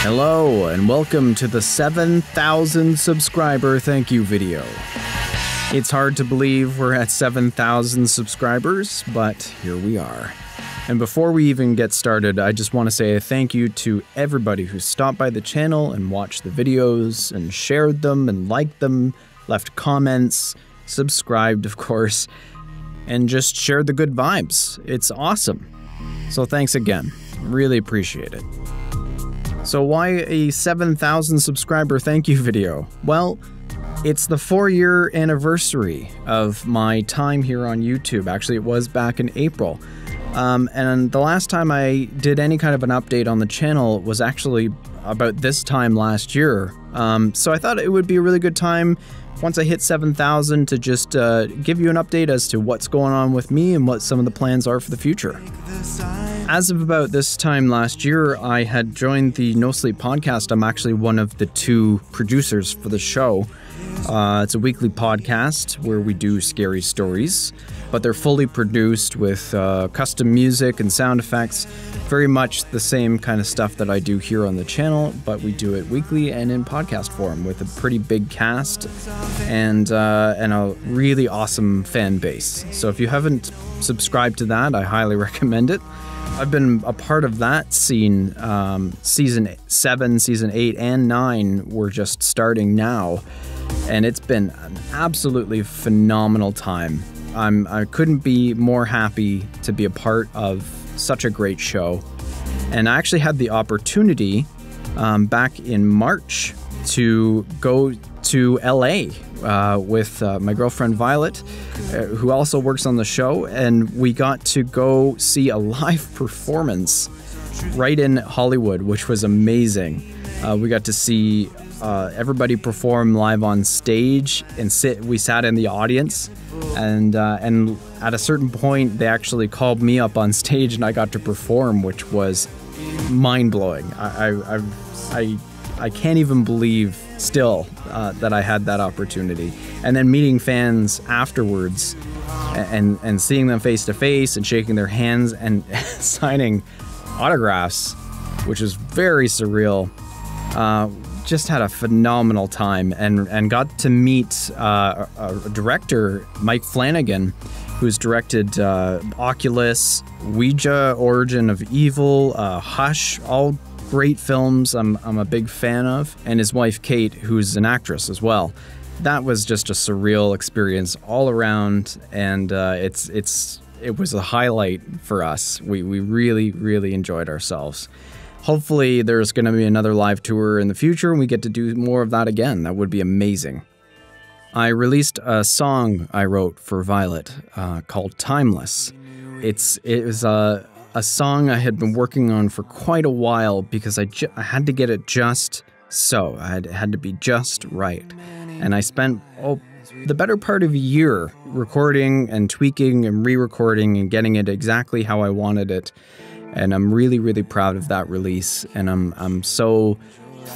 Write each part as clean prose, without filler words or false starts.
Hello, and welcome to the 7,000 subscriber thank you video. It's hard to believe we're at 7,000 subscribers, but here we are. And before we even get started, I just want to say a thank you to everybody who stopped by the channel and watched the videos and shared them and liked them, left comments, subscribed, of course, and just shared the good vibes. It's awesome. So thanks again. Really appreciate it. So why a 7,000 subscriber thank you video? Well, it's the 4-year anniversary of my time here on YouTube. Actually, it was back in April. And the last time I did any kind of an update on the channel was actually about this time last year. So I thought it would be a really good time once I hit 7,000 to just give you an update as to what's going on with me and what some of the plans are for the future. As of about this time last year, I had joined the No Sleep podcast. I'm actually one of the 2 producers for the show. It's a weekly podcast where we do scary stories, but they're fully produced with custom music and sound effects. Very much the same kind of stuff that I do here on the channel, but we do it weekly and in podcast form with a pretty big cast and a really awesome fan base. So if you haven't subscribed to that, I highly recommend it. I've been a part of that scene. Season 7, Season 8, and 9 were just starting now, and it's been an absolutely phenomenal time. I couldn't be more happy to be a part of such a great show. And I actually had the opportunity back in March to go to LA with my girlfriend Violet, who also works on the show, and we got to go see a live performance right in Hollywood, which was amazing. We got to see everybody perform live on stage, and we sat in the audience, and at a certain point they actually called me up on stage and I got to perform, which was mind-blowing. I can't even believe still that I had that opportunity. And then meeting fans afterwards and seeing them face to face and shaking their hands and signing autographs, which is very surreal. Just had a phenomenal time and got to meet a director, Mike Flanagan, who's directed Oculus, Ouija, Origin of Evil, Hush, all great films I'm a big fan of, and his wife Kate, who's an actress as well. That was just a surreal experience all around, and it was a highlight for us. We really, really enjoyed ourselves. Hopefully there's going to be another live tour in the future and we get to do more of that again. That would be amazing. I released a song I wrote for Violet called Timeless. It was a song I had been working on for quite a while because I had to get it just so. It had to be just right. And I spent the better part of a year recording and tweaking and re-recording and getting it exactly how I wanted it. And I'm really, really proud of that release, and I'm so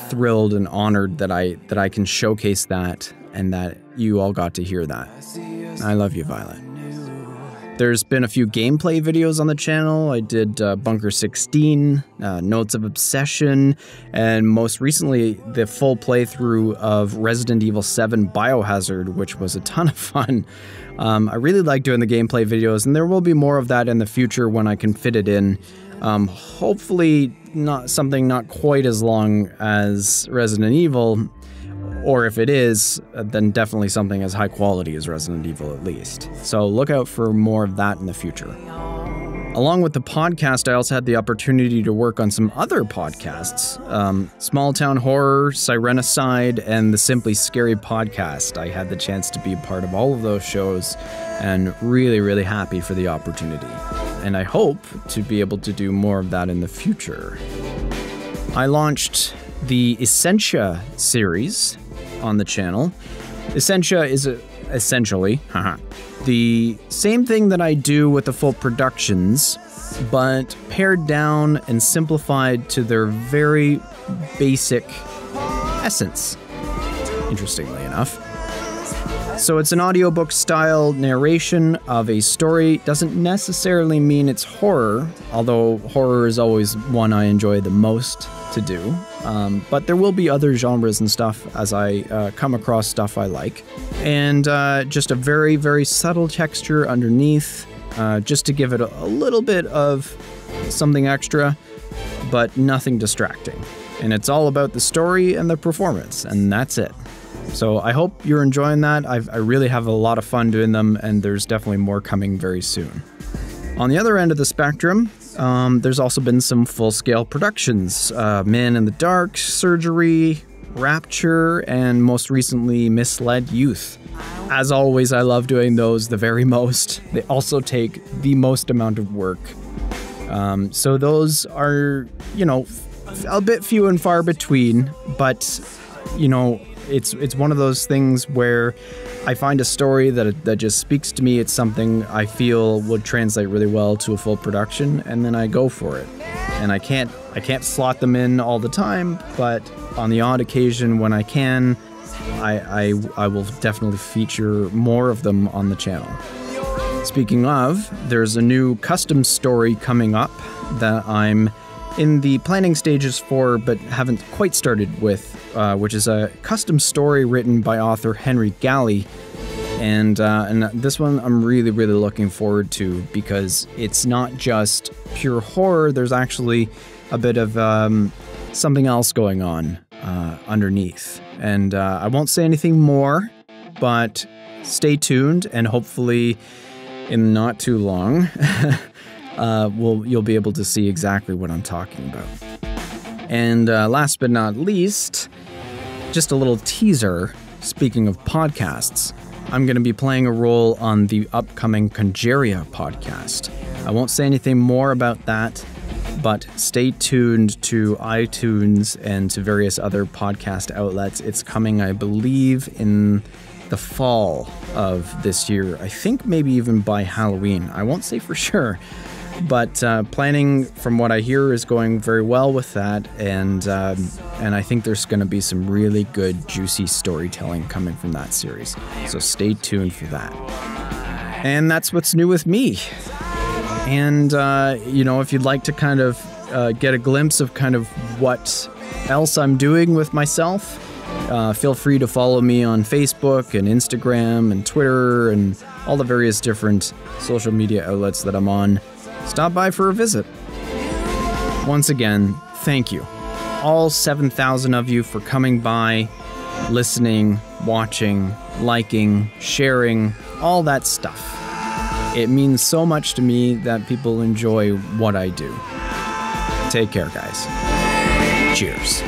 thrilled and honored that I can showcase that and that you all got to hear that. I love you, Violet. There's been a few gameplay videos on the channel. I did Bunker 16, Notes of Obsession, and most recently the full playthrough of Resident Evil 7 Biohazard, which was a ton of fun. I really like doing the gameplay videos, and there will be more of that in the future when I can fit it in. Hopefully not something not quite as long as Resident Evil, or if it is, then definitely something as high quality as Resident Evil at least. So look out for more of that in the future. Along with the podcast, I also had the opportunity to work on some other podcasts. Small Town Horror, Sirenicide, and the Simply Scary podcast. I had the chance to be a part of all of those shows and really, really happy for the opportunity. And I hope to be able to do more of that in the future. I launched the Essentia series on the channel. Essentia is essentially the same thing that I do with the full productions, but pared down and simplified to their very basic essence, interestingly enough. So it's an audiobook style narration of a story. Doesn't necessarily mean it's horror, although horror is always one I enjoy the most to do. But there will be other genres and stuff as I come across stuff I like. And just a very, very subtle texture underneath, just to give it a little bit of something extra, but nothing distracting. And it's all about the story and the performance, and that's it. So I hope you're enjoying that. I really have a lot of fun doing them, and there's definitely more coming very soon. On the other end of the spectrum, there's also been some full-scale productions. Man in the Dark, Surgery, Rapture, and most recently, Misled Youth. As always, I love doing those the very most. They also take the most amount of work. So those are, you know, a bit few and far between, but, you know, it's one of those things where I find a story that just speaks to me. It's something I feel would translate really well to a full production, and then I go for it. And I can't slot them in all the time, but on the odd occasion when I can, I will definitely feature more of them on the channel. Speaking of, there's a new custom story coming up that I'm in the planning stages for, but haven't quite started with, which is a custom story written by author Henry Galley. And this one I'm really, really looking forward to, because it's not just pure horror. There's actually a bit of something else going on underneath. And I won't say anything more, but stay tuned, and hopefully in not too long, you'll be able to see exactly what I'm talking about. And last but not least, just a little teaser. Speaking of podcasts, I'm going to be playing a role on the upcoming Congeria podcast. I won't say anything more about that, but stay tuned to iTunes and to various other podcast outlets. It's coming, I believe, in the fall of this year. I think maybe even by Halloween. I won't say for sure. But planning, from what I hear, is going very well with that, and I think there's going to be some really good, juicy storytelling coming from that series. So stay tuned for that. And that's what's new with me. And, you know, if you'd like to kind of get a glimpse of kind of what else I'm doing with myself, feel free to follow me on Facebook and Instagram and Twitter and all the various different social media outlets that I'm on. Stop by for a visit. Once again, thank you. All 7,000 of you for coming by, listening, watching, liking, sharing, all that stuff. It means so much to me that people enjoy what I do. Take care, guys. Cheers.